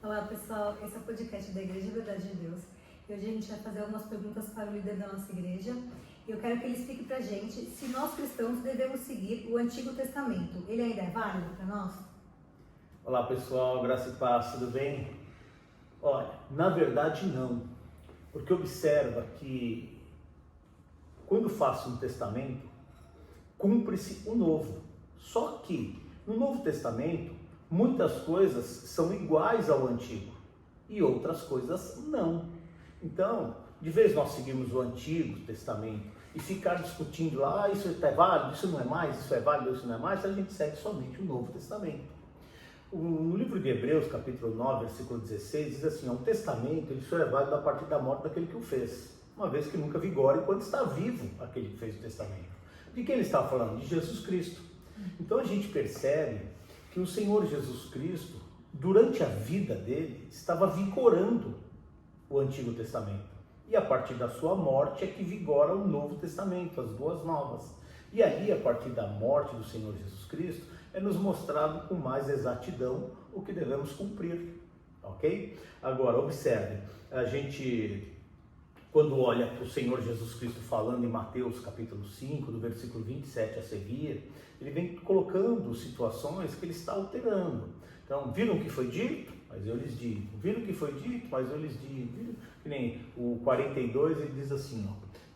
Olá pessoal, esse é o podcast da Igreja Verdade de Deus. E hoje a gente vai fazer algumas perguntas para o líder da nossa igreja. E eu quero que ele explique pra gente se nós cristãos devemos seguir o Antigo Testamento. Ele ainda é válido para nós? Olá pessoal, graça e paz, tudo bem? Olha, na verdade não, porque observa que quando faço um testamento, cumpre-se o novo. Só que no Novo Testamento, muitas coisas são iguais ao Antigo e outras coisas não. Então, de vez nós seguimos o Antigo Testamento e ficar discutindo lá, isso é válido, isso não é mais, isso é válido, isso não é mais, a gente segue somente o Novo Testamento. No livro de Hebreus, capítulo 9, versículo 16, diz assim: um testamento ele só é válido a partir da morte daquele que o fez, uma vez que nunca vigora enquanto está vivo aquele que fez o testamento. De quem ele está falando? De Jesus Cristo. Então a gente percebe que o Senhor Jesus Cristo, durante a vida dele, estava vigorando o Antigo Testamento. E a partir da sua morte é que vigora o Novo Testamento, as boas novas. E aí, a partir da morte do Senhor Jesus Cristo, é nos mostrado com mais exatidão o que devemos cumprir, ok? Agora, observe, a gente, quando olha para o Senhor Jesus Cristo falando em Mateus capítulo 5, do versículo 27 a seguir, ele vem colocando situações que ele está alterando. Então, viram o que foi dito? Mas eu lhes digo. Viram o que foi dito? Mas eu lhes digo. Que nem o 42, ele diz assim, ó,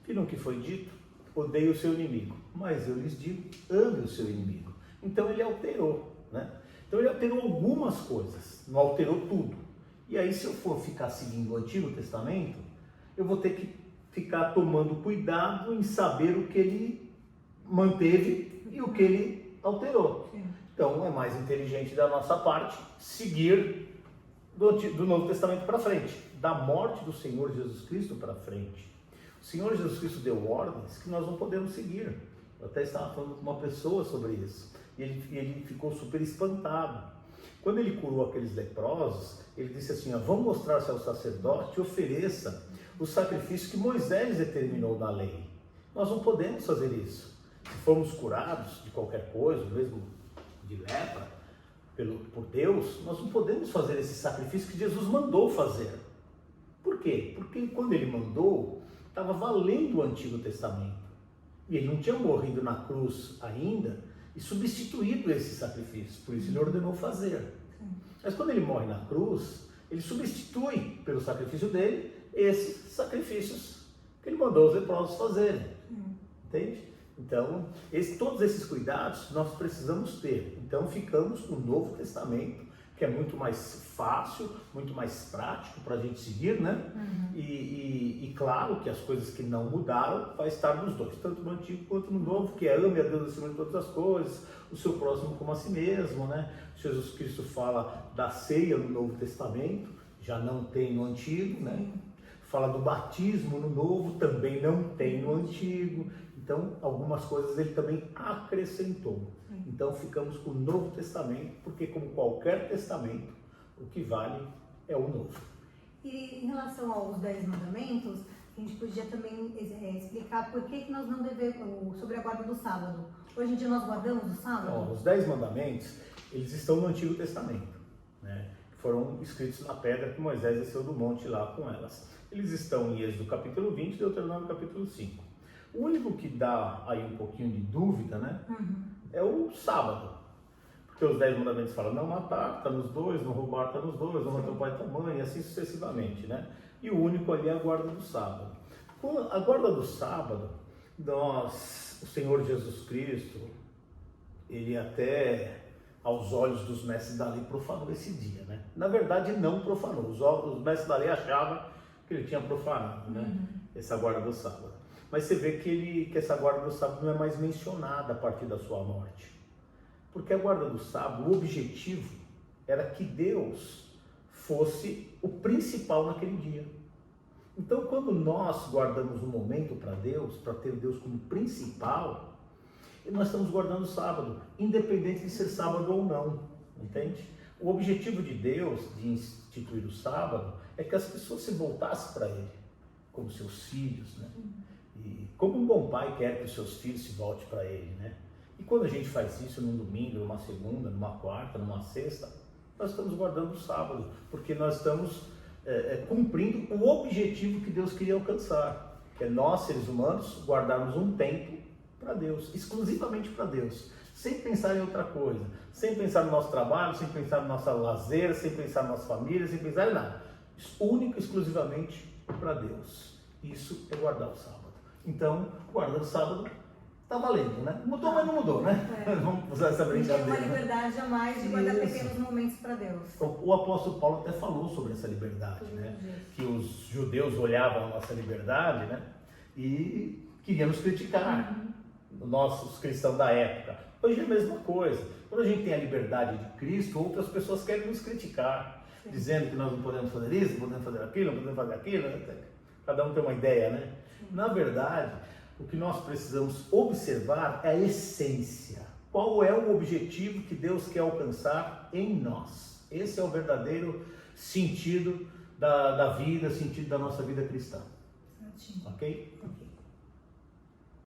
viram o que foi dito? Odeie o seu inimigo. Mas eu lhes digo, ame o seu inimigo. Então ele alterou, né? Então ele alterou algumas coisas, não alterou tudo. E aí, se eu for ficar seguindo o Antigo Testamento, eu vou ter que ficar tomando cuidado em saber o que ele manteve e o que ele alterou. Então é mais inteligente da nossa parte seguir do Novo Testamento para frente, da morte do Senhor Jesus Cristo para frente. O Senhor Jesus Cristo deu ordens que nós não podemos seguir. Eu até estava falando com uma pessoa sobre isso. E ele ficou super espantado. Quando ele curou aqueles leprosos, ele disse assim, vamos mostrar-se ao sacerdote e ofereça o sacrifício que Moisés determinou na lei. Nós não podemos fazer isso. Se formos curados de qualquer coisa, mesmo de lepra, por Deus, nós não podemos fazer esse sacrifício que Jesus mandou fazer. Por quê? Porque quando ele mandou, estava valendo o Antigo Testamento. E ele não tinha morrido na cruz ainda e substituído esse sacrifício. Por isso ele ordenou fazer. Mas quando ele morre na cruz, ele substitui pelo sacrifício dele esses sacrifícios que ele mandou os leprosos fazerem. Entende? Então, todos esses cuidados nós precisamos ter. Então, ficamos com o Novo Testamento, que é muito mais fácil, muito mais prático para a gente seguir, né? E claro que as coisas que não mudaram vai estar nos dois, tanto no Antigo quanto no Novo, que é ame a Deus acima de todas as coisas, o seu próximo como a si mesmo, né? Jesus Cristo fala da ceia no Novo Testamento, já não tem no Antigo, né? Fala do batismo no Novo, também não tem no Antigo. Então, algumas coisas ele também acrescentou. Então, ficamos com o Novo Testamento, porque como qualquer testamento, o que vale é o Novo. E em relação aos 10 mandamentos, a gente podia também explicar por que nós não devemos, sobre a guarda do sábado. Hoje em dia nós guardamos o sábado? Bom, os 10 mandamentos, eles estão no Antigo Testamento, né? Foram escritos na pedra que Moisés desceu do monte lá com elas. Eles estão em Êxodo capítulo 20 e Deuteronômio capítulo 5. O único que dá aí um pouquinho de dúvida, né, é o sábado. Porque os 10 mandamentos falam não matar, está nos dois, não roubar, está nos dois, não matar o pai e a mãe, e assim sucessivamente, né? E o único ali é a guarda do sábado. Com a guarda do sábado, o Senhor Jesus Cristo, ele até, aos olhos dos mestres da lei, profanou esse dia, né? Na verdade, não profanou. Os mestres da lei achavam que ele tinha profanado, né? Essa guarda do sábado. Mas você vê que essa guarda do sábado não é mais mencionada a partir da sua morte. Porque a guarda do sábado, o objetivo era que Deus fosse o principal naquele dia. Então, quando nós guardamos um momento para Deus, para ter Deus como principal, nós estamos guardando o sábado, independente de ser sábado ou não, entende? O objetivo de Deus de instituir o sábado é que as pessoas se voltassem para Ele, como seus filhos, né? E como um bom pai quer que os seus filhos se voltem para Ele, né? E quando a gente faz isso num domingo, numa segunda, numa quarta, numa sexta, nós estamos guardando o sábado, porque nós estamos cumprindo o objetivo que Deus queria alcançar, que é nós, seres humanos, guardarmos um tempo para Deus, exclusivamente para Deus, sem pensar em outra coisa, sem pensar no nosso trabalho, sem pensar no nosso lazer, sem pensar na nossa família, sem pensar em nada, único, exclusivamente para Deus. Isso é guardar o sábado. Então, guardar o sábado está valendo, né? Mudou, mas não mudou, né? Vamos usar essa brincadeira. Tem uma liberdade a mais de guardar pequenos momentos para Deus. O apóstolo Paulo até falou sobre essa liberdade, né? Que os judeus olhavam a nossa liberdade, né? E queriam nos criticar, nós, os cristãos da época. Hoje é a mesma coisa. Quando a gente tem a liberdade de Cristo, outras pessoas querem nos criticar, dizendo que nós não podemos fazer isso, não podemos fazer aquilo, não podemos fazer aquilo. Cada um tem uma ideia, né? Na verdade, o que nós precisamos observar é a essência. Qual é o objetivo que Deus quer alcançar em nós? Esse é o verdadeiro sentido da vida, sentido da nossa vida cristã. Ok?